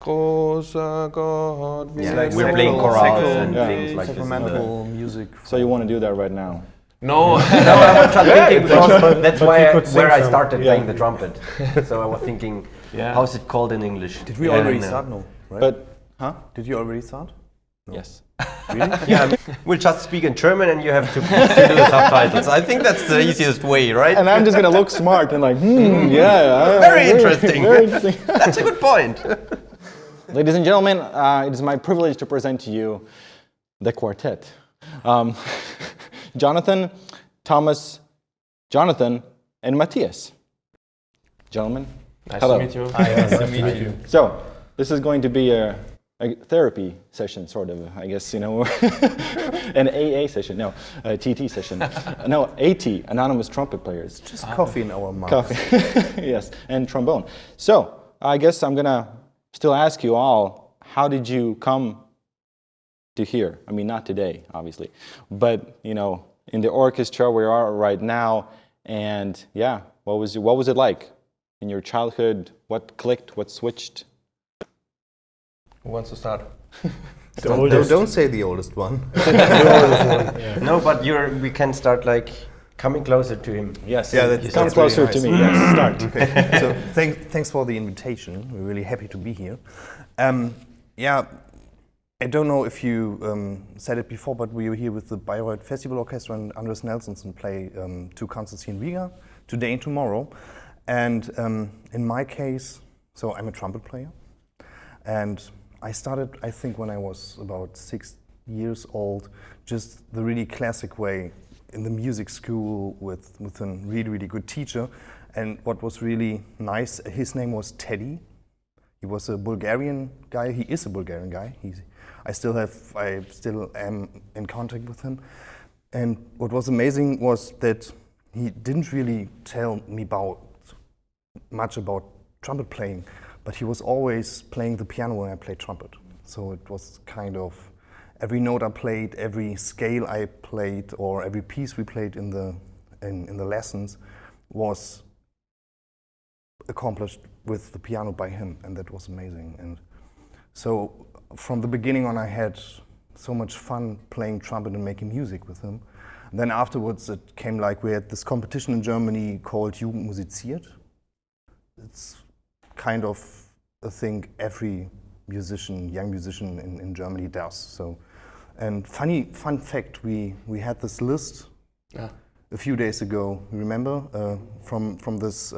Großer Gott, we're playing chorals and things like sacramental music. So you want to do that right now? No. No, I was just thinking because that's where I started Yeah. playing the trumpet. So I was thinking, how's it called in English? Did we already start? No, right? But, huh? Did you already start? No. Yes. Really? Yeah, we'll just speak in German and you have to do the subtitles. I think that's the easiest way, right? And I'm just going to look smart and like, yeah. Very interesting. Very interesting. That's a good point. Ladies and gentlemen, it is my privilege to present to you the quartet. Jonathan, Thomas, Jonathan, and Matthias. Gentlemen, Nice hello. to meet you. Nice to meet you. So, this is going to be a therapy session, sort of, I guess, an AA session, no, a TT session. No, AT, Anonymous Trumpet Players. Just coffee in our mouth. Coffee, yes, and trombone. So, I guess I'm gonna still ask you all, how did you come to here? I mean, not today, obviously, but, in the orchestra we are right now, and yeah, what was it like in your childhood? What clicked? What switched? Who wants to start? Don't say the oldest one. No, but we can start like coming closer to him. Yes, Yeah, that's come closer really to nice. me. Yes, start. Okay. So thanks for the invitation. We're really happy to be here. I don't know if you said it before, but we were here with the Bayreuth Festival Orchestra and Andres Nelsonson play 2 concerts here in Riga, today and tomorrow. And in my case, so I'm a trumpet player. And I started, I think, when I was about 6 years old, just the really classic way in the music school with a really, really good teacher. And what was really nice, his name was Teddy. He was a Bulgarian guy. He is a Bulgarian guy. I still am in contact with him. And what was amazing was that he didn't really tell me much about trumpet playing, but he was always playing the piano when I played trumpet. So it was kind of every note I played, every scale I played, or every piece we played in the lessons was accomplished with the piano by him, and that was amazing. And so from the beginning on, I had so much fun playing trumpet and making music with him. And then afterwards, it came like we had this competition in Germany called Jugend musiziert. It's kind of a thing every young musician in Germany does. So, and fun fact, we had this list a few days ago. Remember from this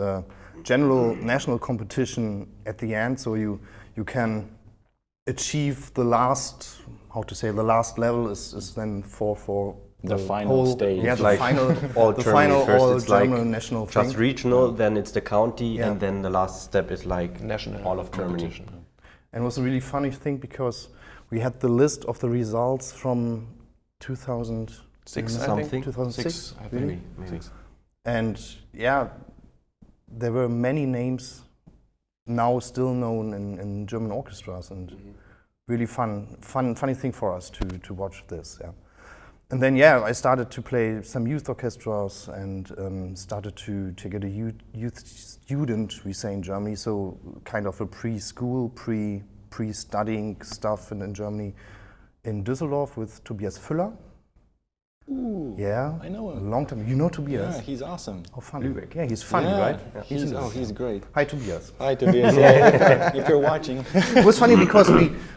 general national competition at the end. So you can achieve the last level is then for The final stage. Yeah, the like final all the Germany final first, all it's German like national just thing. regional, then it's the county, Yeah. and then the last step is like National all of Germany. competition. And it was a really funny thing because we had the list of the results from 2006, Something. 2006, I think. really? Maybe. And yeah, there were many names now still known in German orchestras, and really funny thing for us to watch this. Yeah. And then I started to play some youth orchestras and started to get a youth student, we say in Germany, so kind of a preschool, pre-studying stuff in Germany, in Düsseldorf with Tobias Füller. Ooh, Yeah, I know him. a long time. You know Tobias? Yeah, he's awesome. How funny. Yeah, he's funny, Yeah, right? He's great. Hi, Tobias. Hi, Tobias. Yeah, if you're watching. It was funny because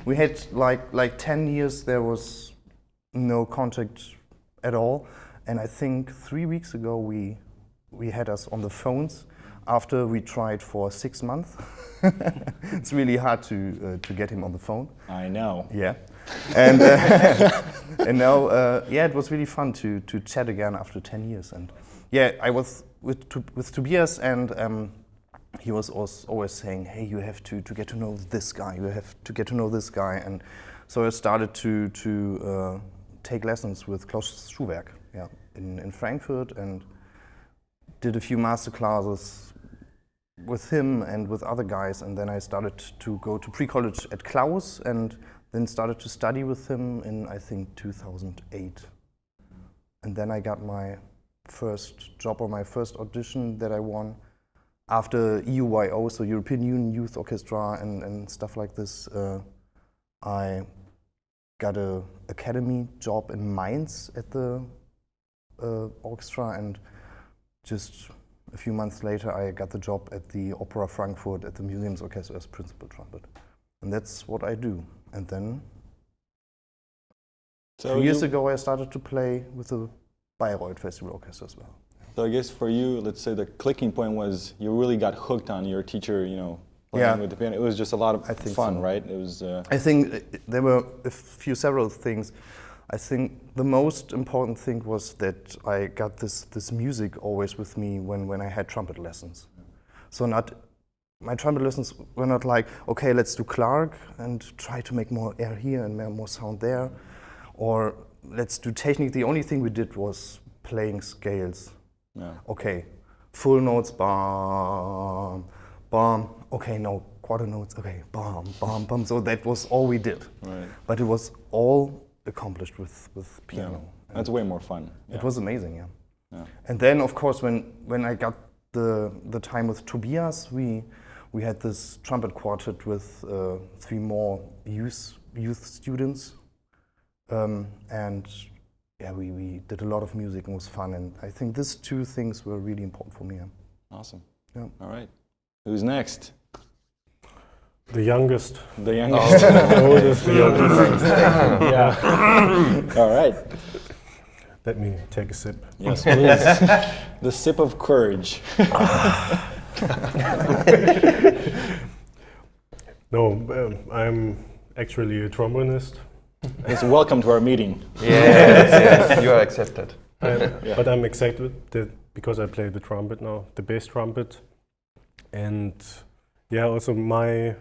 we had like 10 years there was no contact at all, and I think 3 weeks ago we had us on the phones after we tried for 6 months. It's really hard to get him on the phone. I know. Yeah, and and now it was really fun to chat again after 10 years. And I was with Tobias, and he was always saying, hey, you have to get to know this guy, you have to get to know this guy. And so I started to take lessons with Klaus Schuhwerk in Frankfurt, and did a few master classes with him and with other guys. And then I started to go to pre-college at Klaus, and then started to study with him in, I think, 2008. And then I got my first job, or my first audition that I won after EUYO, so European Union Youth Orchestra and stuff like this, I got a academy job in Mainz at the orchestra, and just a few months later I got the job at the Opera Frankfurt at the Museums Orchestra as principal trumpet. And that's what I do. And then 2 years ago I started to play with the Bayreuth Festival Orchestra as well. So I guess for you, let's say the clicking point was you really got hooked on your teacher, playing with the piano. It was just a lot of fun, so. right? It was. I think there were several things. I think the most important thing was that I got this music always with me when I had trumpet lessons. So my trumpet lessons were not like, okay, let's do Clark and try to make more air here and more sound there, or let's do technique. The only thing we did was playing scales. Yeah. Okay, full notes, bam, bam. Okay, no, quarter notes. Okay, bam, bam, bam. So that was all we did. Right. But it was all accomplished with piano. Yeah. That's way more fun. It was amazing, yeah. Yeah. And then, of course, when I got the time with Tobias, we had this trumpet quartet with 3 more youth students, and yeah, we did a lot of music and it was fun. And I think these 2 things were really important for me. Yeah. Awesome. Yeah. All right. Who's next? The youngest. The youngest. The oldest, the youngest. Yeah. All right. Let me take a sip. Yes, please. The sip of courage. No, I'm actually a trombonist. Yes, welcome to our meeting. Yes, you are accepted. But I'm excited because I play the trumpet now, the bass trumpet. And yeah, also my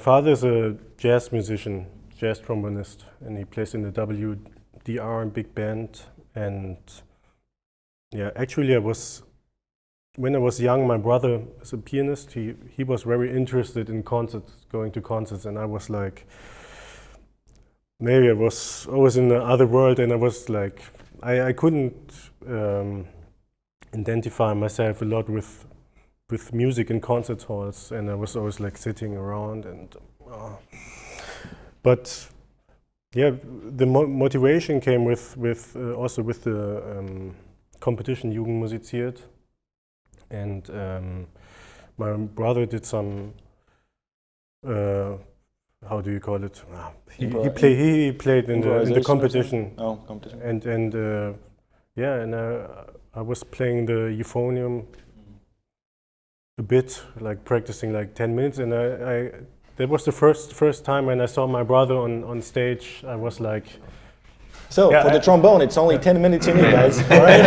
father is a jazz musician, jazz trombonist, and he plays in the WDR and big band. And yeah, actually when I was young, my brother is a pianist. He was very interested in concerts, going to concerts, and I was like, maybe I was always in the other world, and I was like, I couldn't identify myself a lot with music in concert halls, and I was always like sitting around and. But yeah, the motivation came with also with the competition Jugend musiziert, and my brother did some. How do you call it? He played in the competition. Oh, competition. And yeah, and I was playing the euphonium a bit, like practicing like 10 minutes, and that was the first time when I saw my brother on stage. I was like, so yeah, for the trombone, it's only 10 minutes you need, guys. All right?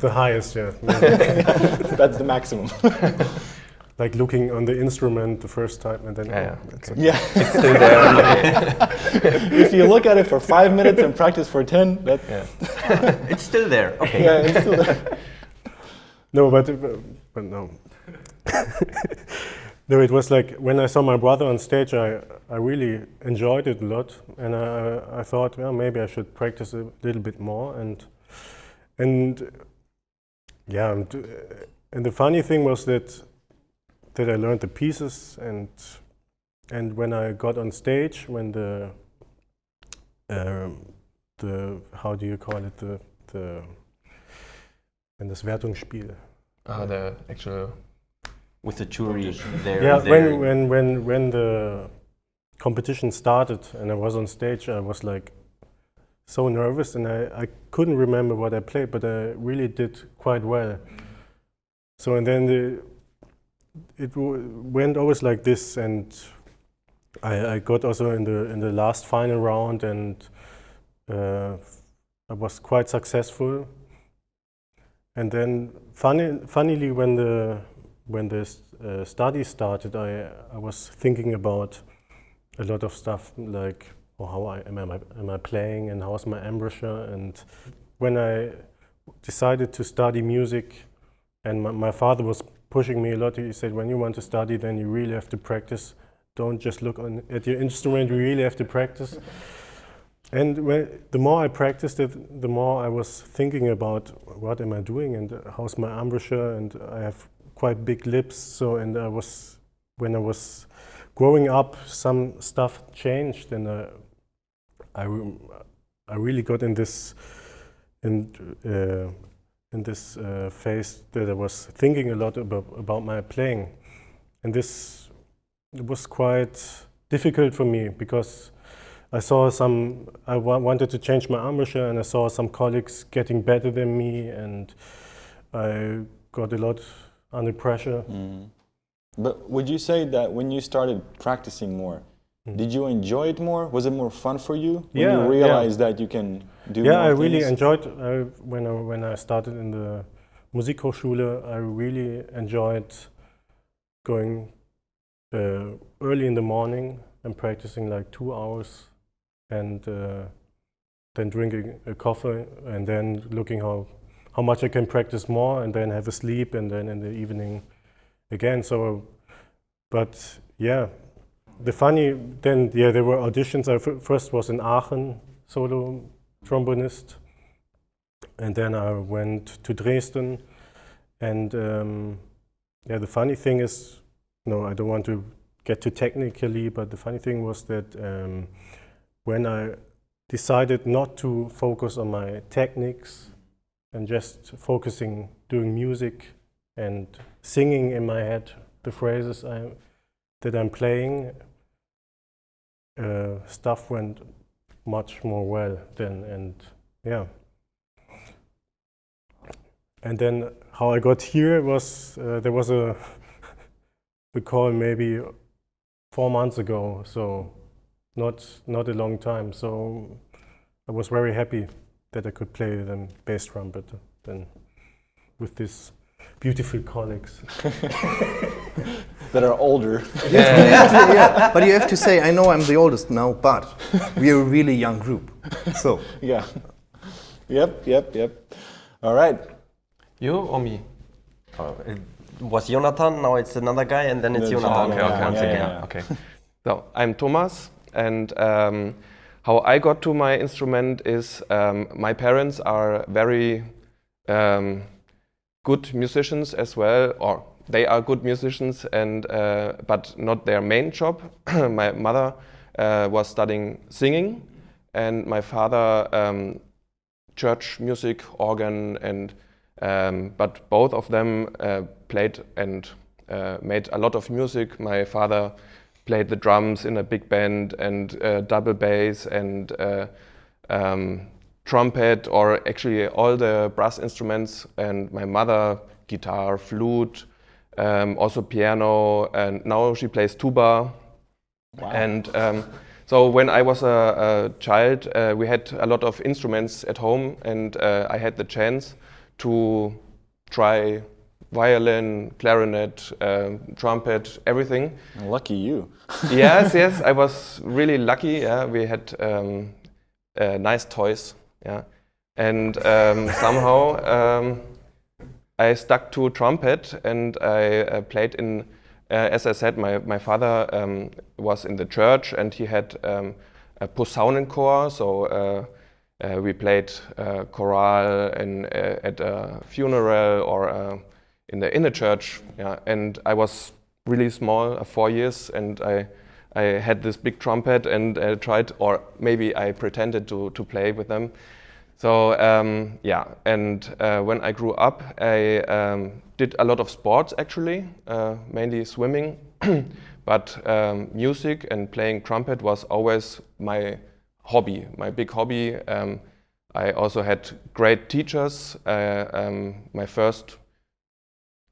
the highest, yeah. That's the maximum. Like looking on the instrument the first time, and then Okay. Yeah. It's still there. If you look at it for 5 minutes and practice for 10, that. Yeah. It's still there. Okay. Yeah, it's still there. No, but no. No, it was like when I saw my brother on stage, I really enjoyed it a lot, and I thought, well, maybe I should practice a little bit more, and yeah, and the funny thing was that I learned the pieces, and when I got on stage, when the how do you call it, the when das Wertungsspiel. The actual. With the jury there. Yeah, there. when the competition started and I was on stage, I was like so nervous, and I couldn't remember what I played, but I really did quite well. So and then it went always like this, and I got also in the last final round, and I was quite successful. And then funnily when the study started, I was thinking about a lot of stuff, like how am I playing, and how's my embouchure. And when I decided to study music, and my father was pushing me a lot, he said, when you want to study, then you really have to practice. Don't just look at your instrument, you really have to practice. And the more I practiced it, the more I was thinking about what am I doing and how's my embouchure, and I have quite big lips. So, and when I was growing up, some stuff changed, and I really got in this phase that I was thinking a lot about my playing, and this was quite difficult for me because I saw I wanted to change my embouchure, and I saw some colleagues getting better than me, and I got a lot under pressure. But would you say that when you started practicing more, did you enjoy it more? Was it more fun for you when you realized that you can do more I things? really enjoyed when I started in the Musikhochschule. I really enjoyed going early in the morning and practicing like 2 hours, and then drinking a coffee, and then looking how much I can practice more, and then have a sleep, and then in the evening again. So, but yeah, there were auditions. I first was in Aachen, solo trombonist, and then I went to Dresden, and the funny thing is, no, I don't want to get too technically, but the funny thing was that when I decided not to focus on my techniques and just focusing doing music and singing in my head the phrases that I'm playing, stuff went much more well then, and yeah. And then how I got here was there was a call maybe 4 months ago, so not a long time. So I was very happy that I could play the bass trumpet then with these beautiful colleagues. That are older. But you have to say, I know I'm the oldest now, but we are a really young group. So Yeah. Yep. All right. You or me? It was Jonathan, now it's another guy, and then it's That's Jonathan. Jonathan. once Yeah, again. yeah. Okay. So I'm Thomas, and how I got to my instrument is my parents are very good musicians as well, or they are good musicians, and but not their main job. My mother was studying singing, and my father church music, organ, and but both of them played and made a lot of music. My father played the drums in a big band, and double bass, and trumpet, or actually all the brass instruments, and my mother guitar, flute, also piano, and now she plays tuba. Wow. And so when I was a child, we had a lot of instruments at home, and I had the chance to try violin, clarinet, trumpet, everything. Lucky you. Yes, I was really lucky. Yeah, we had nice toys. Yeah, and somehow I stuck to trumpet, and I played in. As I said, my father was in the church, and he had a Posaunenchor, so we played chorale at a funeral or in the church. Yeah, and I was really small, 4 years, and I had this big trumpet, and tried, or maybe I pretended to play with them. So and when I grew up, I did a lot of sports actually, mainly swimming, but music and playing trumpet was always my hobby, my big hobby. I also had great teachers. My first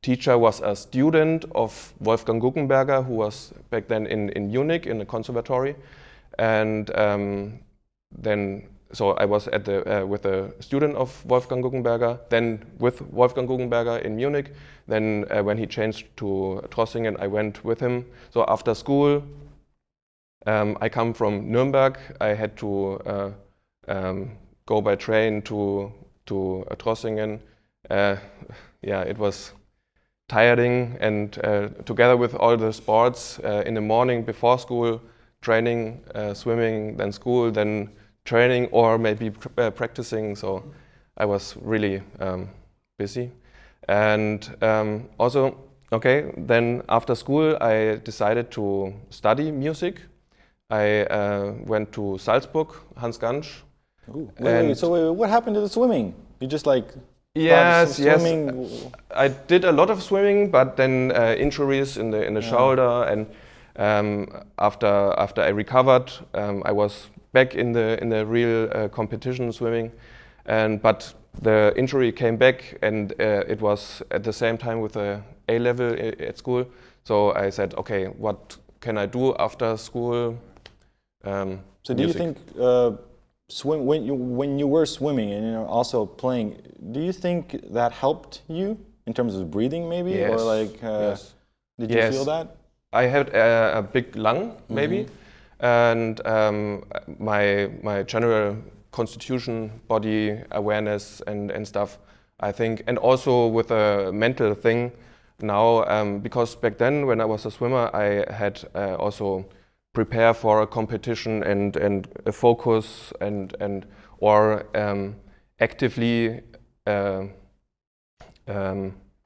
teacher was a student of Wolfgang Guggenberger, who was back then in Munich in the conservatory, and then. So I was at with a student of Wolfgang Guggenberger, then with Wolfgang Guggenberger in Munich. Then when he changed to Trossingen, I went with him. So after school, I come from Nuremberg. I had to go by train to Trossingen. It was tiring, and together with all the sports in the morning before school, training, swimming, then school, then training or maybe practicing. So I was really busy. And also, okay, then after school I decided to study music. I went to Salzburg, Hans Gansch. Ooh, wait, what happened to the swimming? You just like Yes, swimming? yes. I did a lot of swimming, but then injuries in the shoulder, and after I recovered, I was back in the real competition swimming, but the injury came back, and it was at the same time with the A level at school. So I said, okay, what can I do after school? So do you think when you were swimming and also playing, do you think that helped you in terms of breathing maybe? Yes. Or like, Yes. did you feel that? I had a big lung maybe, and my general constitution, body awareness and stuff, I think, and also with a mental thing now, because back then when I was a swimmer, I had also prepare for a competition and focus and or actively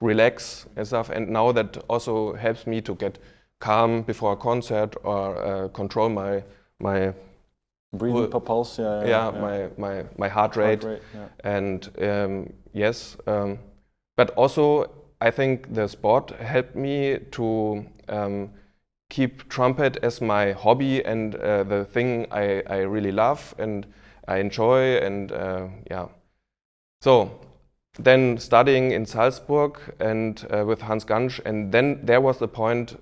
relax and stuff. And now that also helps me to get calm before a concert or control my breathing pulse, my heart rate, and yes, but also I think the sport helped me to keep trumpet as my hobby and the thing I really love and I enjoy, and so then studying in Salzburg and with Hans Gansch, and then there was the point,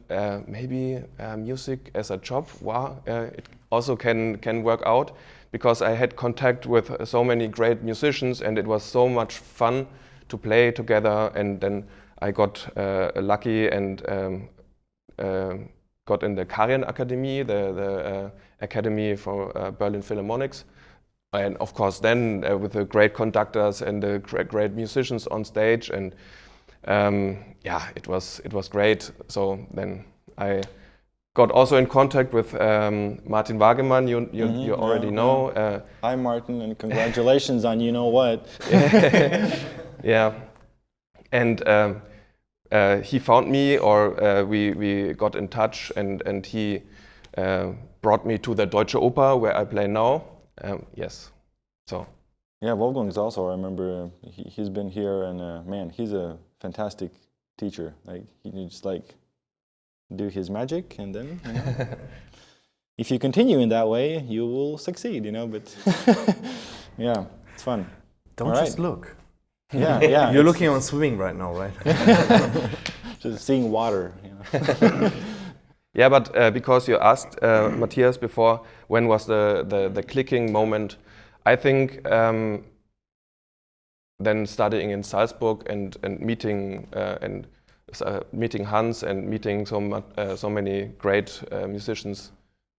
maybe music as a job, wow, it also can work out, because I had contact with so many great musicians and it was so much fun to play together. And then I got lucky and got in the Karien Academy, the academy for Berlin Philharmonics. And of course then with the great conductors and the great musicians on stage, and it was great. So then I got also in contact with Martin Wagemann, you already know. Hi Martin, and congratulations on you know what. Yeah, and he found me, or we got in touch, and he brought me to the Deutsche Oper where I play now. Yes, so. Yeah, Wolfgang's also, I remember he's been here, and man, he's a fantastic teacher. Like he just like do his magic, and then if you continue in that way, you will succeed, But yeah, it's fun. Don't just look. Yeah. You're looking on swimming right now, right? Just seeing water. Yeah, but because you asked Matthias before, when was the clicking moment? I think then studying in Salzburg and meeting meeting Hans and meeting so many great musicians,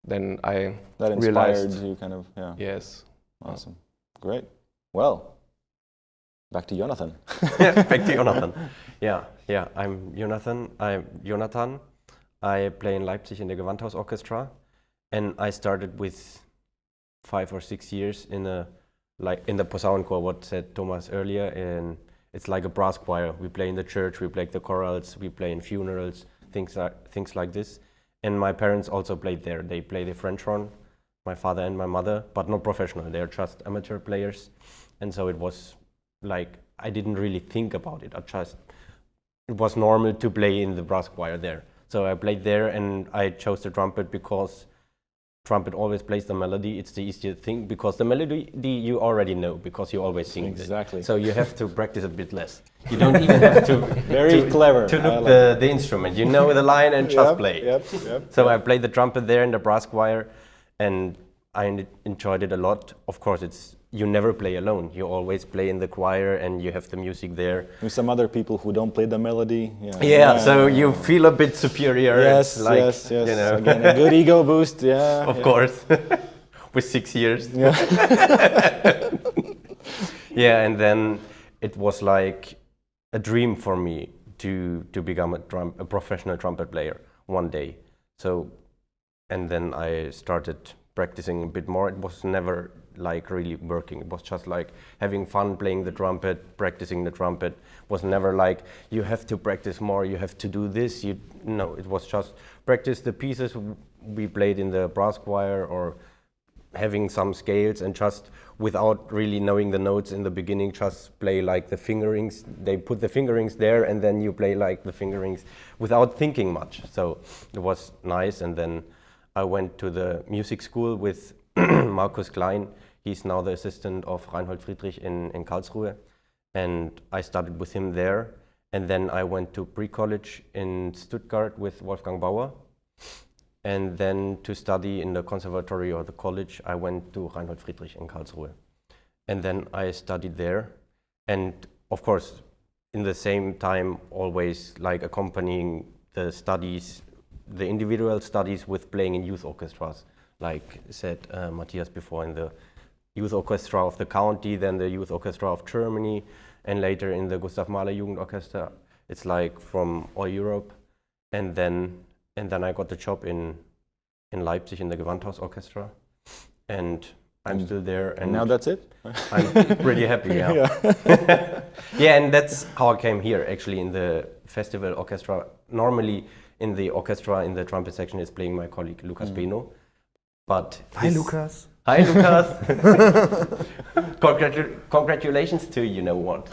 then I that inspired realized, you, kind of. Yeah. Yes. Awesome. Great. Well, back to Jonathan. Back to Jonathan. Yeah. I'm Jonathan. I play in Leipzig in the Gewandhaus Orchestra, and I started with 5 or 6 years in the Posaunenchor, what said Thomas earlier, and it's like a brass choir. We play in the church, we play the chorals, we play in funerals, things like this. And my parents also played there. They play the French horn, my father and my mother, but not professional. They're just amateur players. And so it was like, I didn't really think about it. It was normal to play in the brass choir there. So I played there, and I chose the trumpet because trumpet always plays the melody. It's the easiest thing, because the melody you already know, because you always sing exactly. it. So you have to practice a bit less. You don't even have to clever to look the instrument. You know the line and just play. Yep. So I played the trumpet there in the brass choir, and I enjoyed it a lot. Of course, you never play alone. You always play in the choir, and you have the music there. With some other people who don't play the melody. So you feel a bit superior. Yes. Again, a good ego boost. Yeah. Of course. With 6 years. Yeah. Yeah, and then it was like a dream for me to become a professional trumpet player one day. So, and then I started practicing a bit more. It was never like really working. It was just like having fun playing the trumpet, practicing the trumpet. It was never like you have to practice more, you have to do this. No, it was just practice the pieces we played in the brass choir or having some scales, and just without really knowing the notes in the beginning, just play like the fingerings. They put the fingerings there and then you play like the fingerings without thinking much. So it was nice. And then I went to the music school with Markus Klein. He's now the assistant of Reinhold Friedrich in Karlsruhe. And I studied with him there. And then I went to pre-college in Stuttgart with Wolfgang Bauer. And then to study in the conservatory or the college, I went to Reinhold Friedrich in Karlsruhe. And then I studied there. And of course, in the same time, always like accompanying the studies, the individual studies with playing in youth orchestras, like said Matthias before, in the youth orchestra of the county, then the youth orchestra of Germany, and later in the Gustav Mahler Jugendorchester. It's like from all Europe. And then I got the job in Leipzig in the Gewandhaus Orchestra, and I'm still there. And now that's it? I'm pretty happy, yeah. Yeah, and that's how I came here, actually, in the festival orchestra. Normally, in the orchestra, in the trumpet section, is playing my colleague Lukas Beno. But Hi, Lukas. Hi, Lukas. Congratulations to you know what.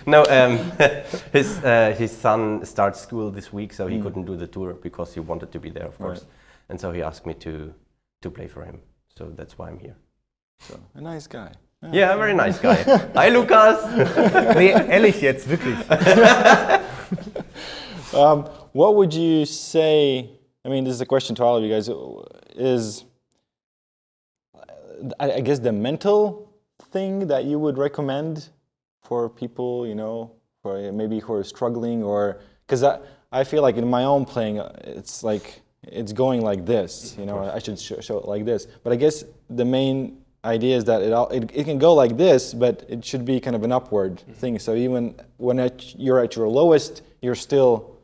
No, his son starts school this week, so he couldn't do the tour because he wanted to be there, of course. Right. And so he asked me to play for him. So that's why I'm here. So, a nice guy. Yeah, very nice guy. Hi, Lukas. Nee, ehrlich jetzt, wirklich. What would you say, I mean, this is a question to all of you guys, is, I guess, the mental thing that you would recommend for people, you know, for maybe who are struggling, or, because I feel like in my own playing, it's like, it's going like this, you know, I should show it like this. But I guess the main idea is that it can go like this, but it should be kind of an upward thing. So even when you're at your lowest, you're still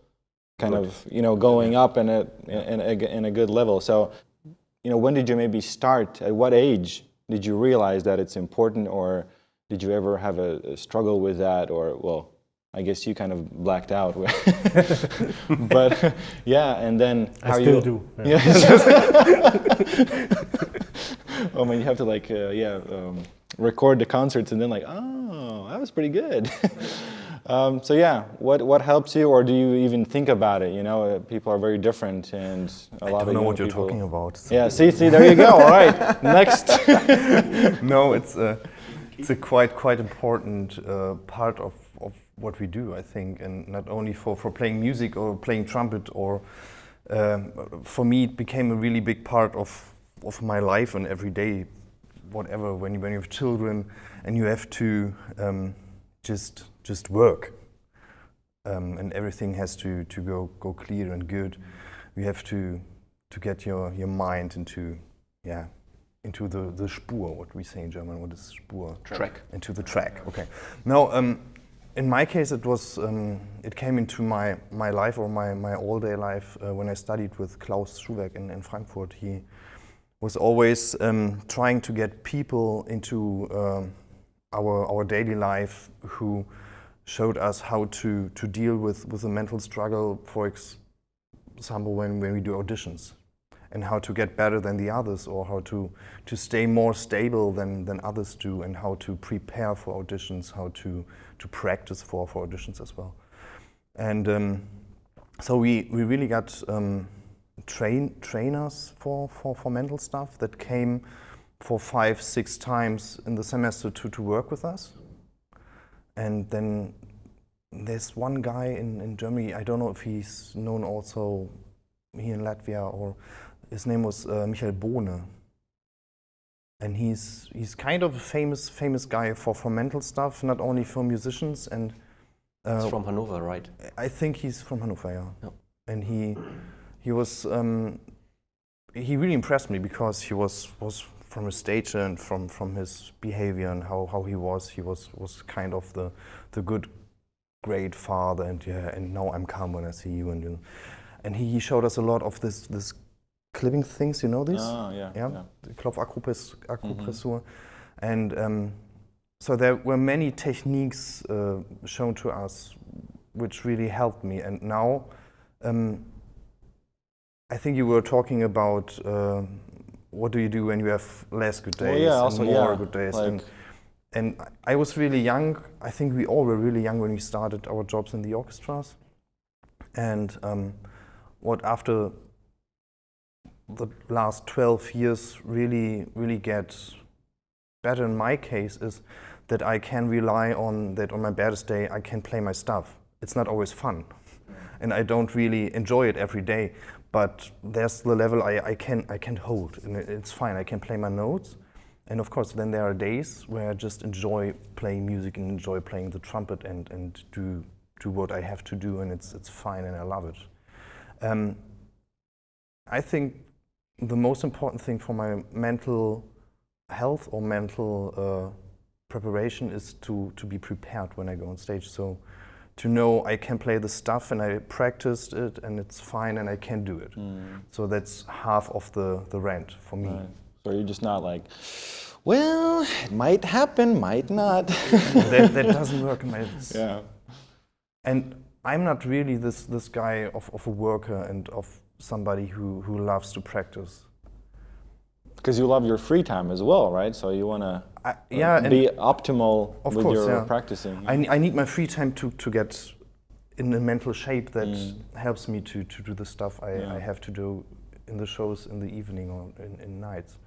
kind of, you know, going up in a good level. So, you know, when did you maybe start? At what age did you realize that it's important, or did you ever have a struggle with that? Or, well, I guess you kind of blacked out. But yeah, and then how I still do. Yeah. I mean, you have to like, record the concerts and then like, oh, that was pretty good. So yeah, what helps you, or do you even think about it? You know, people are very different, and a lot of I don't know what you're people talking about. Yeah, see, there you go. All right, next. No, it's a quite important part of what we do, I think, and not only for playing music or playing trumpet, or for me it became a really big part of my life and every day, whatever. When you have children and you have to just work, and everything has to go clear and good. You have to get your mind into the Spur, what we say in German. What is Spur? Track. Into the track. Okay. Now, in my case, it was it came into my life, or my all-day life, when I studied with Klaus Schuhwerk in Frankfurt. He was always trying to get people into our daily life who showed us how to deal with the mental struggle, for example, when we do auditions, and how to get better than the others, or how to stay more stable than others do, and how to prepare for auditions, how to practice for auditions as well. And so we really got trainers for mental stuff that came for 5-6 times in the semester to work with us. And then there's one guy in Germany, I don't know if he's known also here in Latvia, or his name was Michael Bohne. And he's kind of a famous guy for mental stuff, not only for musicians. And He's from Hanover, right? I think he's from Hanover, yeah. Yep. And he was he really impressed me, because he was from his stature and from his behavior and how he was kind of the good, great father, and now I'm calm when I see you, and he showed us a lot of this clipping things, you know these? Oh, yeah. Yeah, the Klopfakupressur. And so there were many techniques shown to us which really helped me. And now, I think you were talking about what do you do when you have less good days and more good days. Like, and I was really young. I think we all were really young when we started our jobs in the orchestras. And what after the last 12 years really gets better in my case is that I can rely on that on my baddest day I can play my stuff. It's not always fun, and I don't really enjoy it every day, but there's the level I can hold, and it's fine. I can play my notes, and of course then there are days where I just enjoy playing music and enjoy playing the trumpet and do what I have to do, and it's fine and I love it. I think the most important thing for my mental health or mental preparation is to be prepared when I go on stage. So to know I can play the stuff and I practiced it and it's fine and I can do it. So that's half of the rent for me. Right. So you're just not like, well, it might happen, might not. that doesn't work in my... Yeah. And I'm not really this guy of a worker and of somebody who loves to practice. Because you love your free time as well, right? So you want to be optimal with your practicing. I need my free time to get in a mental shape that helps me to do the stuff I have to do in the shows in the evening or in nights.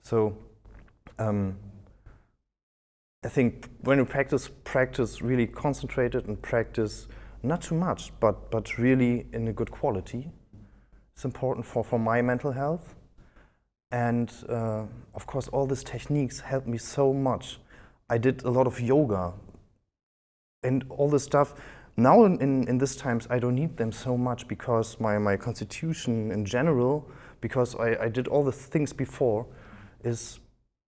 So I think when you practice really concentrated and practice not too much, but really in a good quality. It's important for my mental health. And of course, all these techniques helped me so much. I did a lot of yoga and all this stuff. Now in these times, I don't need them so much because my constitution in general, because I did all the things before, is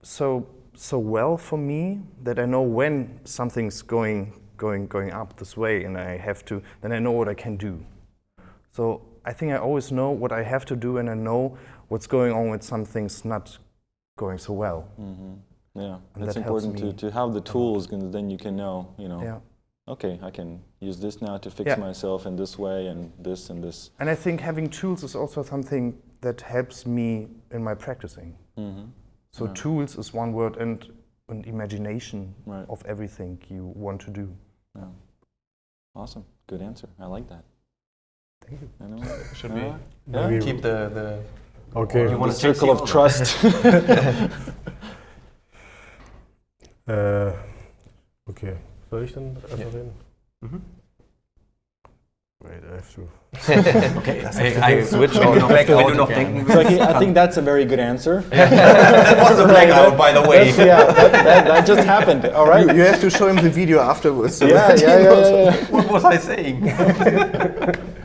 so well for me that I know when something's going up this way and I have to, then I know what I can do. So I think I always know what I have to do and I know what's going on when something's not going so well. Yeah, and it's that important to have the tools because then you can know, okay, I can use this now to fix myself in this way and this and this. And I think having tools is also something that helps me in my practicing. So tools is one word and imagination of everything you want to do. Yeah. Awesome, good answer. I like that. Thank you. I know. Should we Keep the okay. You want The circle of trust. Okay. Soll ich dann einfach reden? Wait, I have to. Okay, I switch on blackout again. So I think that's a very good answer. That was a blackout, by the way. That just happened. All right. You have to show him the video afterwards. So Yeah. What was I saying?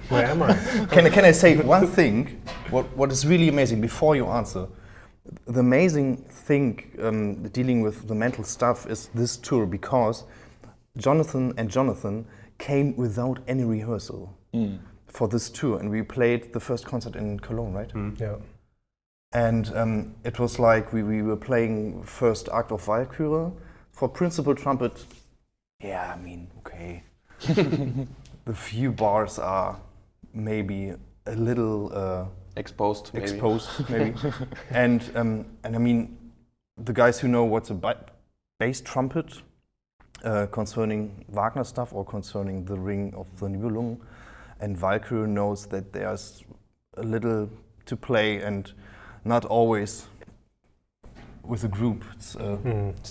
Where am I? Can I say one thing? What is really amazing before you answer? The amazing thing dealing with the mental stuff is this tour because Jonathan came without any rehearsal for this tour, and we played the first concert in Cologne, right? Yeah. And it was like we were playing first act of Walküre for principal trumpet. Yeah, I mean, okay. The few bars are maybe a little Exposed, maybe. And I mean, the guys who know what's a bass trumpet concerning Wagner stuff or concerning the Ring of the Nibelungen and Walküre knows that there's a little to play and not always with a group. It's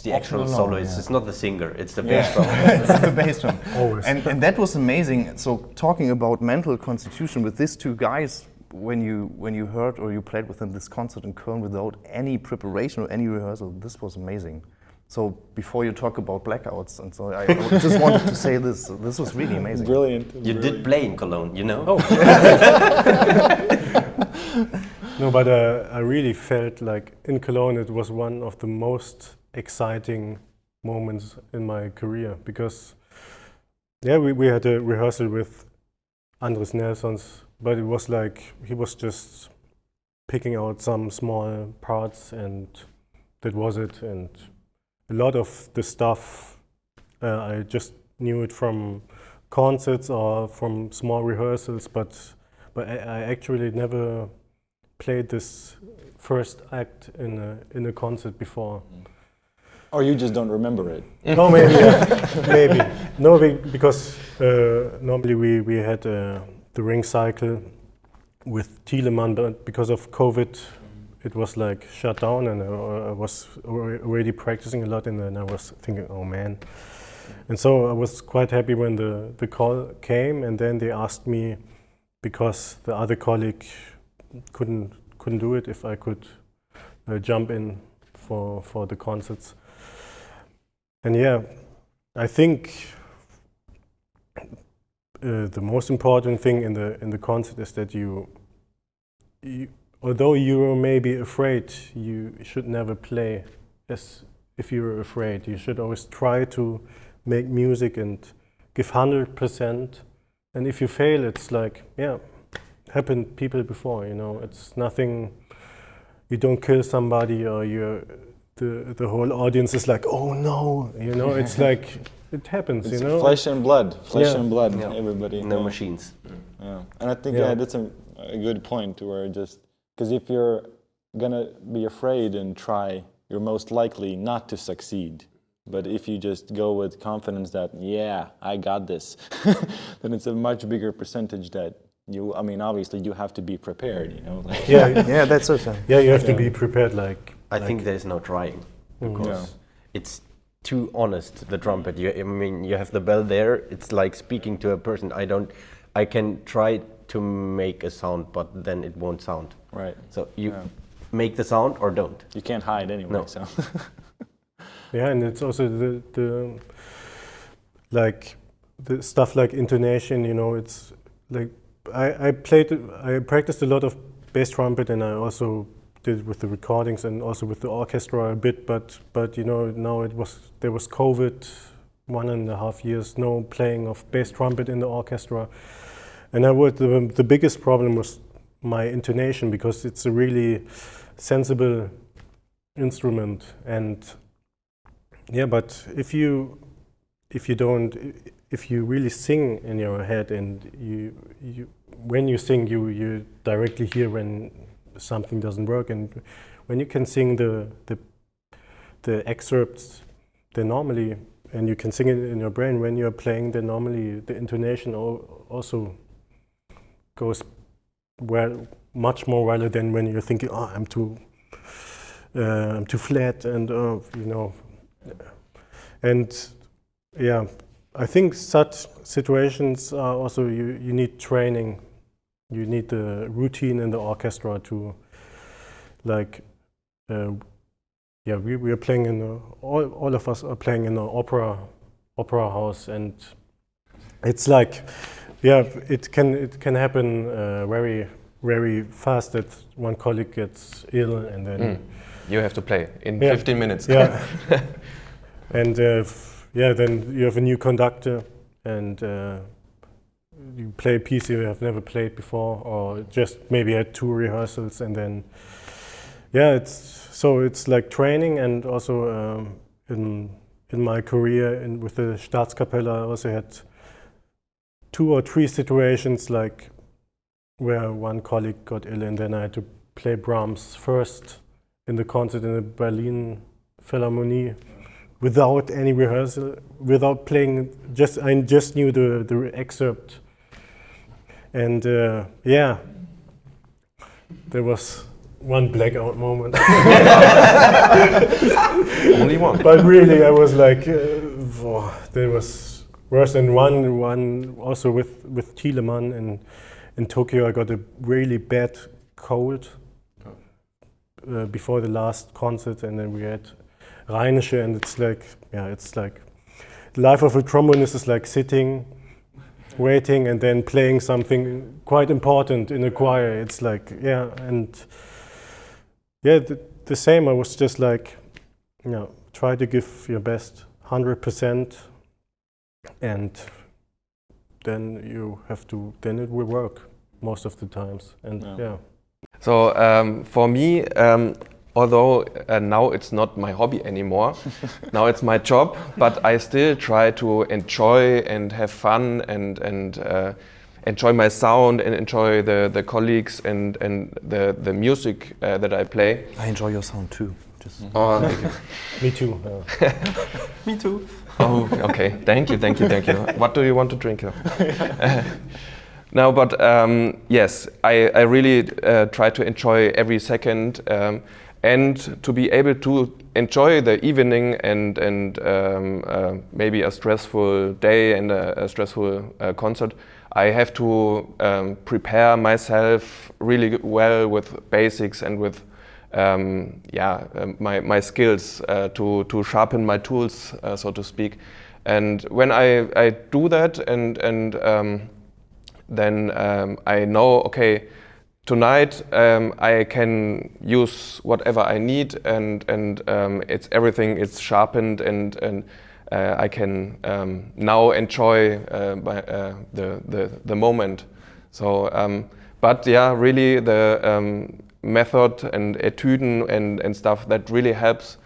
the actual soloist. It's not the singer. It's the bass drum. It's the bass drum. Always. And that was amazing. So talking about mental constitution with these two guys, when you heard or you played with them this concert in Köln without any preparation or any rehearsal, this was amazing. So before you talk about blackouts, and so I just wanted to say this. This was really amazing. Brilliant. You did play in Cologne, you know? Oh. No, but I really felt like in Cologne it was one of the most exciting moments in my career because, we had a rehearsal with Andres Nelsons, but it was like he was just picking out some small parts, and that was it. And a lot of the stuff I just knew it from concerts or from small rehearsals, but I actually never played this first act in a concert before. Or you just don't remember it? No, maybe, maybe. No, because normally we had the ring cycle with Thielemann, but because of COVID, it was like shut down, and I was already practicing a lot, and then I was thinking, oh man. And so I was quite happy when the call came, and then they asked me, because the other colleague couldn't do it, if I could jump in for the concerts. And yeah, I think the most important thing in the concert is that you although you may be afraid, you should never play as if you're afraid. You should always try to make music and give 100%. And if you fail, it's like, yeah, happened people before, you know. It's nothing. You don't kill somebody, or the whole audience is like, oh no, you know. It's like it happens, It's you know. flesh and blood, Yeah. everybody. No machines. Yeah, and I think Yeah. that's a good point, where just because if you're gonna be afraid and try, you're most likely not to succeed. But if you just go with confidence that, yeah, I got this, then it's a much bigger percentage that I mean, obviously you have to be prepared, you know. Like Yeah, Yeah, that's it. yeah, you have to be prepared. I think there's no trying, because it's too honest, the trumpet. I mean, you have the bell there. It's like speaking to a person. I can try to make a sound, but then it won't sound. Right. So you make the sound or don't. You can't hide anyway. No. So. Yeah, and it's also the like the stuff like intonation. You know, it's like I practiced a lot of bass trumpet, and I also did it with the recordings and also with the orchestra a bit. But you know, now there was COVID, 1.5 years, no playing of bass trumpet in the orchestra, and the biggest problem was my intonation, because it's a really sensible instrument. And yeah, but if you really sing in your head, and you when you sing, you directly hear when something doesn't work, and when you can sing the excerpts, they normally, and you can sing it in your brain when you're playing, then normally the intonation also goes well, much more well than when you're thinking, oh, I'm too flat, and you know. And yeah, I think such situations are also, you need training. You need the routine in the orchestra to, like, yeah, we are playing in all of us are playing in an opera house, and it's like, yeah, it can happen very, very fast that one colleague gets ill, and then you have to play in 15 minutes. Yeah. And yeah, then you have a new conductor, and you play a piece you have never played before, or just maybe had 2 rehearsals, and then yeah, it's like training. And also in my career with the Staatskapelle, I also had 2 or 3 situations like where one colleague got ill, and then I had to play Brahms first in the concert in the Berlin Philharmonie, without any rehearsal, without playing. I just knew the excerpt, and yeah, there was one blackout moment. Only one. But really, I was like, there was worse than one. Also with Thielemann, and in Tokyo, I got a really bad cold before the last concert, and then we had Rheinische, and it's like the life of a trombonist is like sitting, waiting, and then playing something quite important in a choir. It's like, yeah, and yeah, the same. I was just like, you know, try to give your best 100%, and then you have to. Then it will work most of the times, and yeah. So for me, although now it's not my hobby anymore, now it's my job, but I still try to enjoy and have fun and enjoy my sound and enjoy the colleagues and the music that I play. I enjoy your sound too. Just Oh, thank you. Me too. Me too. Oh, okay. Thank you. What do you want to drink? No, but yes, I really try to enjoy every second and to be able to enjoy the evening and maybe a stressful day and a stressful concert. I have to prepare myself really well with basics and with my skills to sharpen my tools, so to speak. And when I do that and then I know, okay, tonight I can use whatever I need and it's everything is sharpened and I can now enjoy the moment. So, but yeah, really the method and Etüden and stuff that really helps.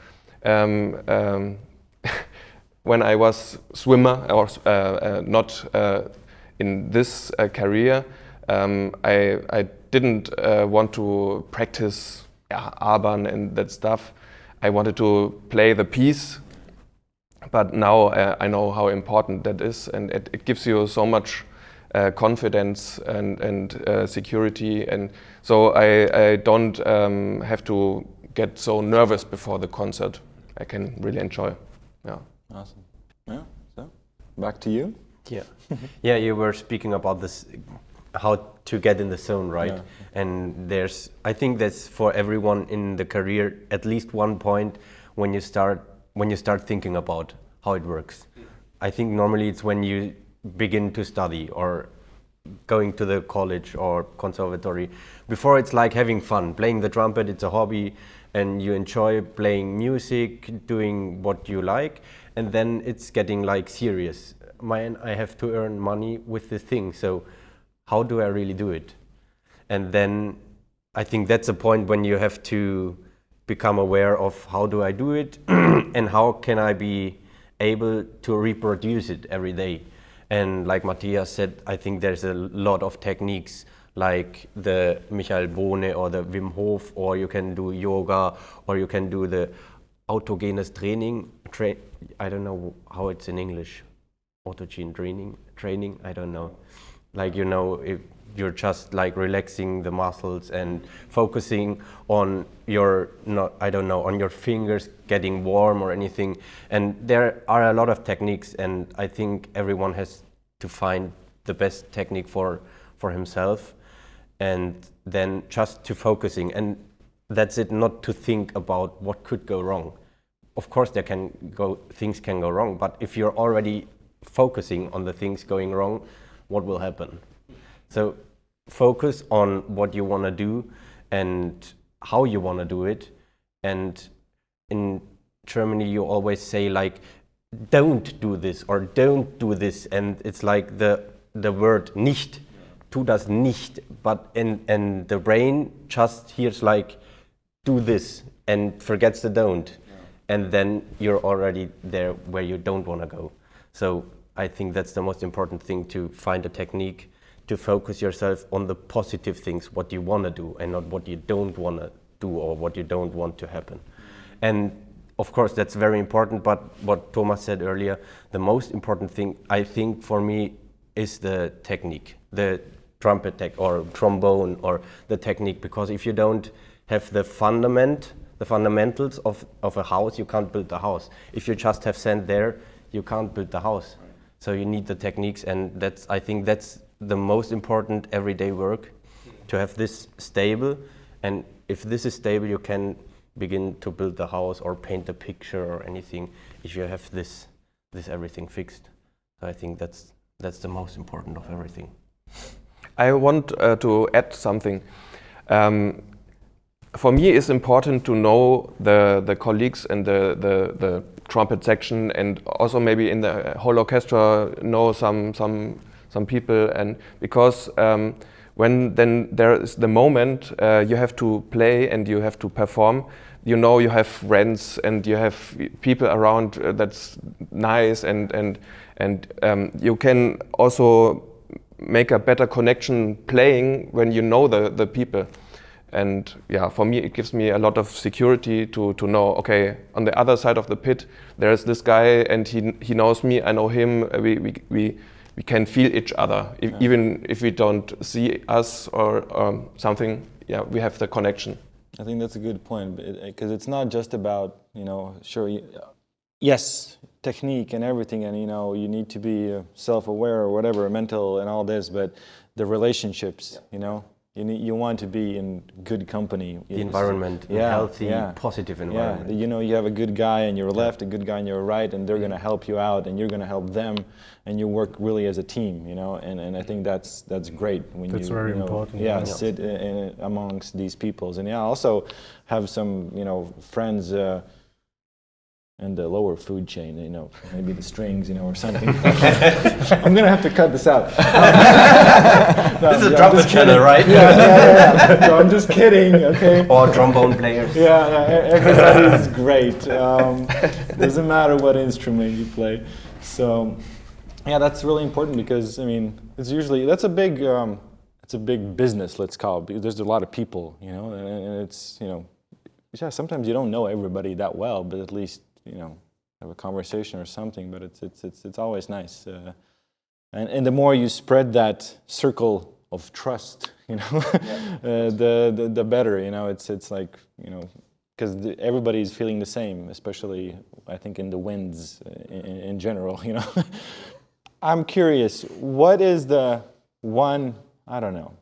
When I was swimmer or not in this career, I didn't want to practice Arban and that stuff. I wanted to play the piece, but now I know how important that is, and it gives you so much confidence and security, and so I don't have to get so nervous before the concert. I can really enjoy. Yeah. Awesome. Yeah. So, back to you. Yeah, yeah. You were speaking about this, how to get in the zone, right? Yeah. And I think that's for everyone in the career at least one point when you start thinking about how it works. I think normally it's when you begin to study or going to the college or conservatory. Before, it's like having fun, playing the trumpet. It's a hobby, and you enjoy playing music, doing what you like, and then it's getting like serious. I have to earn money with this thing, so how do I really do it? And then I think that's a point when you have to become aware of how do I do it and how can I be able to reproduce it every day. And like Matthias said, I think there's a lot of techniques like the Michael Bohne or the Wim Hof, or you can do yoga, or you can do the autogenes training. I don't know how it's in English. Autogene training, I don't know. Like, you know, if you're just like relaxing the muscles and focusing on on your fingers getting warm or anything. And there are a lot of techniques, and I think everyone has to find the best technique for himself, and then just to focusing. And that's it, not to think about what could go wrong. Of course, things can go wrong, but if you're already focusing on the things going wrong, what will happen? So focus on what you want to do and how you want to do it. And in Germany, you always say like, don't do this or don't do this. And it's like the word nicht, tu das nicht. But and the brain just hears like, do this, and forgets the don't. Yeah. And then you're already there where you don't want to go. So I think that's the most important thing, to find a technique, to focus yourself on the positive things, what you want to do, and not what you don't want to do or what you don't want to happen. And of course, that's very important, but what Thomas said earlier, the most important thing, I think, for me is the technique, the trumpet tech or trombone or the technique, because if you don't have the fundamentals of a house, you can't build a house. If you just have sand there, you can't build the house. So you need the techniques, and I think that's the most important everyday work, to have this stable. And if this is stable, you can begin to build the house or paint a picture or anything, if you have this everything fixed. So I think that's the most important of everything. I want to add something. For me, it's important to know the colleagues and the trumpet section, and also maybe in the whole orchestra know some people, and because when then there is the moment you have to play and you have to perform, you know you have friends and you have people around that's nice, and you can also make a better connection playing when you know the people. And yeah, for me it gives me a lot of security to know, okay, on the other side of the pit there is this guy and he knows me, I know him, we can feel each other, even if we don't see us or something. Yeah, we have the connection. I think that's a good point, because it's not just about, sure, yes, technique and everything, and you need to be self-aware or whatever, mental and all this, but the relationships, you want to be in good company. The environment, healthy, positive environment. Yeah, you have a good guy on your left, a good guy on your right, and they're going to help you out, and you're going to help them, and you work really as a team, and I think that's great when that's very important. Yeah, sit amongst these peoples, and also have some friends in the lower food chain, maybe the strings, or something. I'm gonna have to cut this out. No, this is a trumpet channel, right? Yeah. No, I'm just kidding, okay? Or trombone players. Yeah, everybody is great. Doesn't matter what instrument you play. So, yeah, that's really important, because it's usually it's a big business, let's call it, because there's a lot of people, and it's sometimes you don't know everybody that well, but at least have a conversation or something. But it's always nice, and the more you spread that circle of trust, the better. It's like because everybody is feeling the same, especially I think in the winds in general. I'm curious, what is the one, I don't know,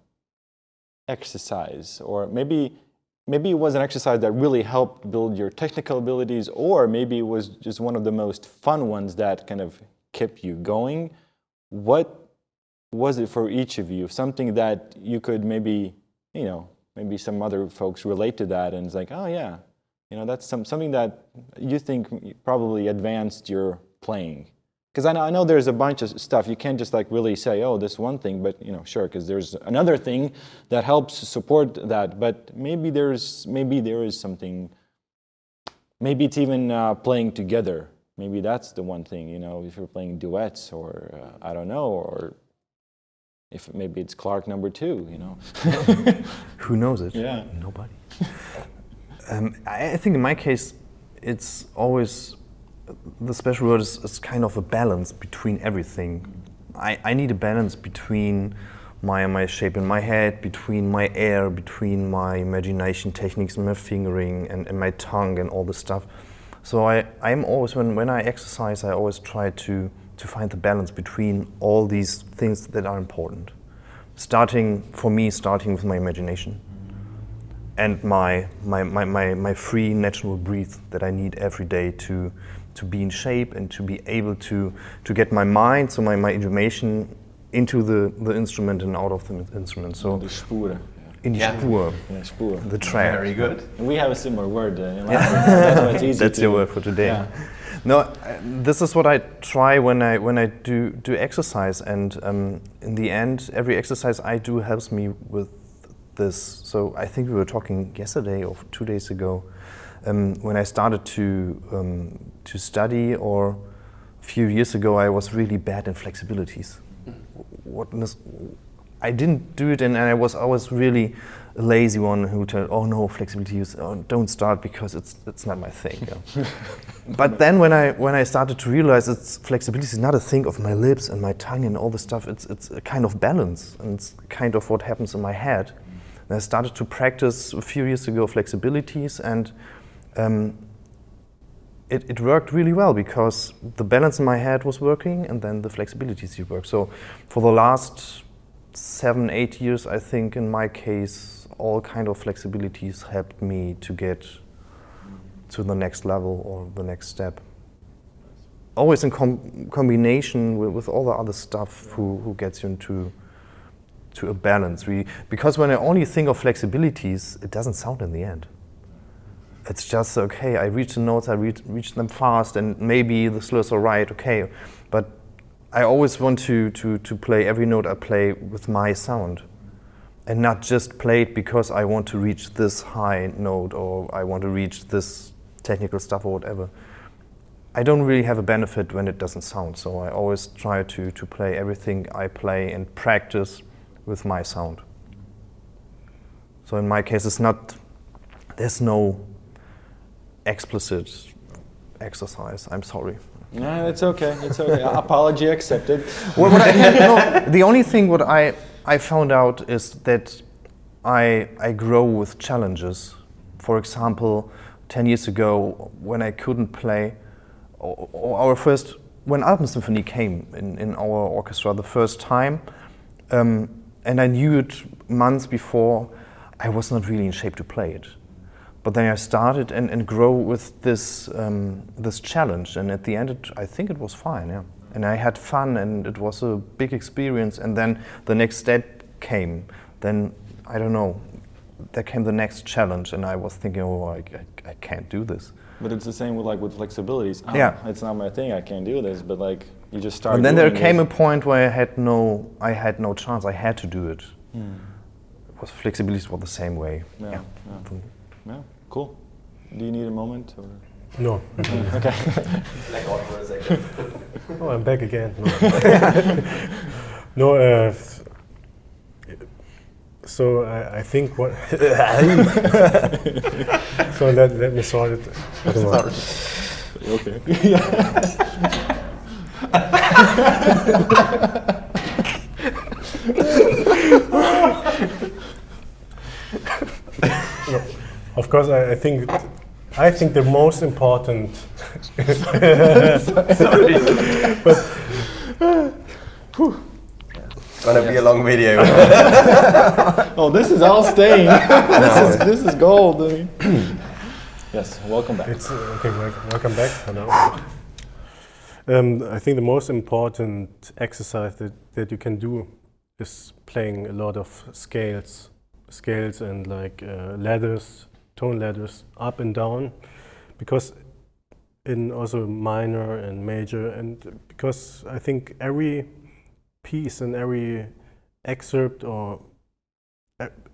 exercise, or maybe it was an exercise that really helped build your technical abilities, or maybe it was just one of the most fun ones that kind of kept you going. What was it for each of you? Something that you could maybe some other folks relate to that, and it's like, oh yeah, that's something that you think probably advanced your playing. Because I know there's a bunch of stuff. You can't just really say, oh, this one thing, but sure, because there's another thing that helps support that. But maybe there is something. Maybe it's even playing together. Maybe that's the one thing. If you're playing duets, or I don't know, or if maybe it's Clark number 2. Who knows it? Yeah, nobody. I think in my case, it's always. The special word is kind of a balance between everything. I need a balance between my shape in my head, between my air, between my imagination techniques, my fingering, and my tongue and all this stuff. So I'm always, when I exercise, I always try to find the balance between all these things that are important. Starting with my imagination and my free natural breath that I need every day to be in shape and to be able to get my mind, so my information into the instrument and out of the instrument. So the Spuren. In die Spur. Yeah, Spur. The track. Very good. And we have a similar word. That's why it's easy. That's your word for today. Yeah. No, this is what I try when I do exercise, and in the end, every exercise I do helps me with this. So I think we were talking yesterday or 2 days ago. When I started to study, or a few years ago, I was really bad in flexibilities. I didn't do it, and I was really a lazy one who told, oh no, flexibilities, don't start because it's not my thing. Yeah. But then when I started to realize flexibility is not a thing of my lips and my tongue and all this stuff, it's a kind of balance, and it's kind of what happens in my head. And I started to practice a few years ago flexibilities, and it worked really well, because the balance in my head was working, and then the flexibilities work. So for the last 7-8 years, I think in my case, all kind of flexibilities helped me to get to the next level or the next step. Always in combination with all the other stuff who gets you into a balance. Because when I only think of flexibilities, it doesn't sound in the end. It's just, okay, I reach the notes, I reach them fast, and maybe the slurs are right, okay. But I always want to play every note I play with my sound. and not just play it because I want to reach this high note or I want to reach this technical stuff or whatever. I don't really have a benefit when it doesn't sound, so I always try to play everything I play and practice with my sound. So in my case, there's no explicit exercise. I'm sorry. No, it's okay. It's okay. Apology accepted. Well, the only thing what I found out is that I grow with challenges. For example, 10 years ago, when I couldn't play, when Alpen Symphony came in our orchestra the first time, and I knew it months before, I was not really in shape to play it. But then I started and grow with this challenge, and at the end, I think it was fine, yeah. And I had fun, and it was a big experience. And then the next step came. Then I don't know. There came the next challenge, and I was thinking, oh, I can't do this. But it's the same with flexibilities. Oh, yeah, it's not my thing. I can't do this. But like you just start. And then there came a point where I had no chance. I had to do it. It was flexibilities were the same way. Yeah. Yeah. Cool. Do you need a moment? Or? No. Okay. Like on for a second. Oh, I'm back again. No. So I think what. So let me sort it. Okay. No, of course, I think the most important. Sorry. It's gonna be a long video. Oh, this is all staying. This is gold. I mean. Yes, welcome back. It's okay. Welcome back. Hello. I think the most important exercise that you can do is playing a lot of scales and like ladders, tone ladders, up and down, because in also minor and major, and because I think every piece and every excerpt or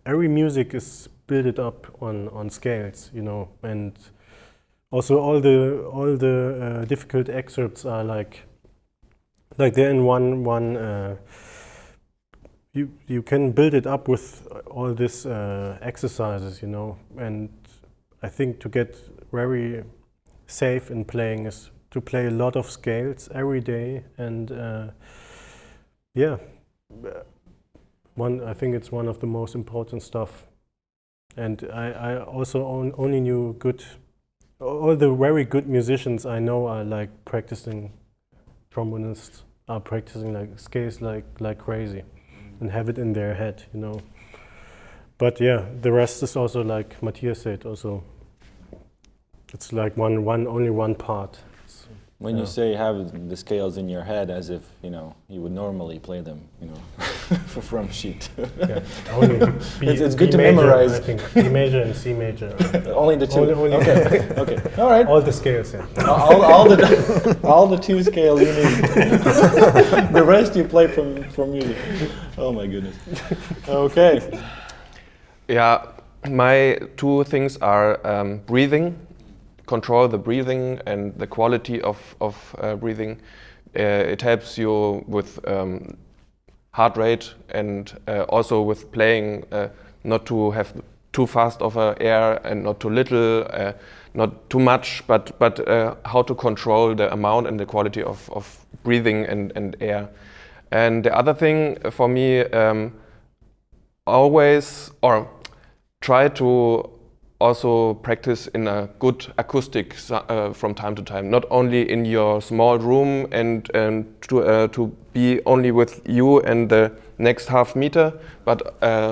every music is built up on scales, you know, and also all the difficult excerpts are like they're in one. You can build it up with all these exercises, you know, and I think to get very safe in playing is to play a lot of scales every day, and I think it's one of the most important stuff. And I also only knew all the very good musicians I know are like practicing, trombonists are practicing like scales like crazy and have it in their head, you know. But yeah, the rest is also like Matthias said, also it's like only one part. When you say have the scales in your head, as if you would normally play them, from sheet. Yeah, only it's good to major, memorize. I think B major and C major. Only the two. Only Okay. All right. All the scales. Yeah. all the two scales you need. The rest you play from music. Oh my goodness. Okay. Yeah, my two things are breathing. Control the breathing and the quality of breathing. It helps you with heart rate and also with playing, not to have too fast of air and not too little, not too much, but how to control the amount and the quality of breathing and air. And the other thing for me, always or try to also practice in a good acoustic from time to time, not only in your small room and to be only with you and the next half meter, but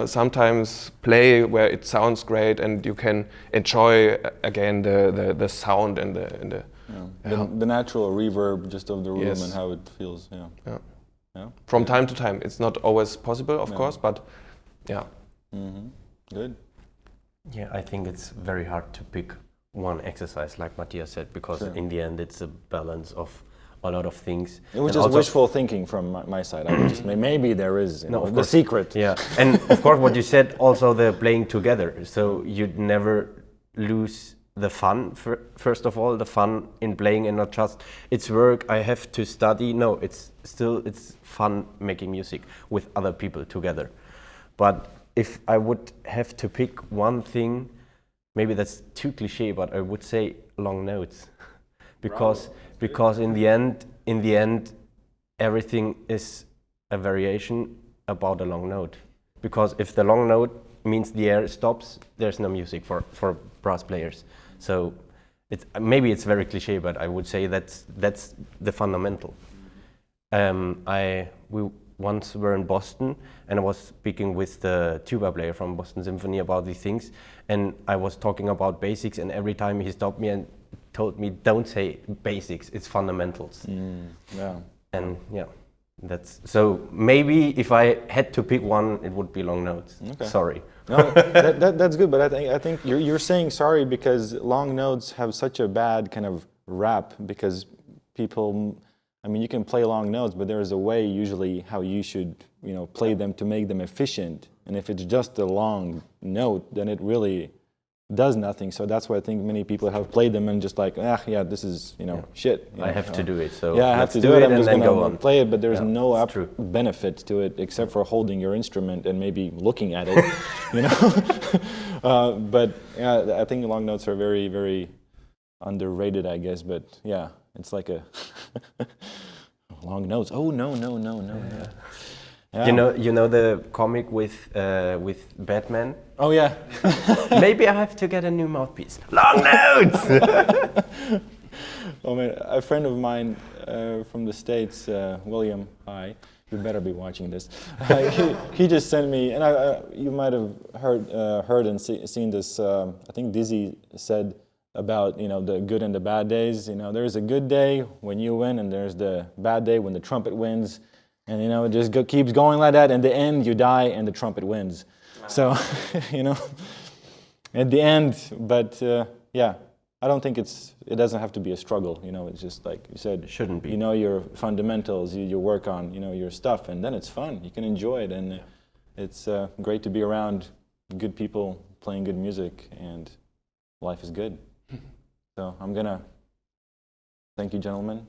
sometimes play where it sounds great and you can enjoy again the sound and the natural reverb just of the room. Yes. And how it feels. Yeah. From time to time, it's not always possible, of course, but yeah. Mm-hmm. Good. Yeah, I think it's very hard to pick one exercise, like Matthias said, because Sure. in the end it's a balance of a lot of things. It was And just also- wishful thinking from my side. I would just maybe there is No, of the course. secret. Yeah, and of course what you said, also the playing together, so you'd never lose the fun. First of all, the fun in playing, and not just it's work, I have to study. No, it's fun making music with other people together. But if I would have to pick one thing, maybe that's too cliche, but I would say long notes. because in the end everything is a variation about a long note. Because if the long note means the air stops, there's no music for brass players. So maybe it's very cliche, but I would say that's the fundamental. We once were in Boston, and I was speaking with the tuba player from Boston Symphony about these things, and I was talking about basics, and every time he stopped me and told me, don't say basics, it's fundamentals. Yeah. And yeah, that's so maybe if I had to pick one, it would be long notes. Okay. Sorry. No, that's good, but I think you're saying sorry because long notes have such a bad kind of rap, because people, I mean, you can play long notes, but there is a way usually how you should, play them to make them efficient. And if it's just a long note, then it really does nothing. So that's why I think many people have played them and just like, this is, shit. I have to do it. So yeah, I have let's to do it. I'm and just then gonna go on. play it, but there's Yeah, no it's true. benefit to it except for holding your instrument and maybe looking at it, But yeah, I think long notes are very, very underrated, I guess. But yeah, it's like a long notes. Oh no. Yeah. Yeah. You know the comic with Batman. Oh yeah. Maybe I have to get a new mouthpiece. Long notes. Oh man, a friend of mine from the States, William, hi, you better be watching this. He just sent me, and you might have heard and seen this. I think Dizzy said about the good and the bad days. There's a good day when you win, and there's the bad day when the trumpet wins, and it just keeps going like that. In the end, you die, and the trumpet wins. So, at the end, but yeah. I don't think it doesn't have to be a struggle, it's just like you said. It shouldn't be. Your fundamentals, you work on, your stuff, and then it's fun. You can enjoy it, and it's great to be around good people playing good music, and life is good. So I'm gonna thank you, gentlemen.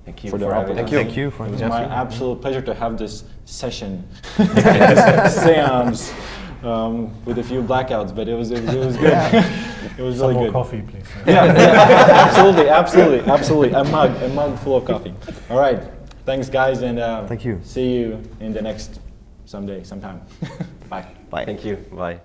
Thank you for the having opportunity. us. Thank you for It was inviting my me. absolute pleasure to have this session, this seance, with a few blackouts, but it was good. It was Some really more good. coffee, please. Absolutely. A mug full of coffee. All right. Thanks, guys, and Thank you. see you in the next sometime. Bye. Bye. Thank you. Bye.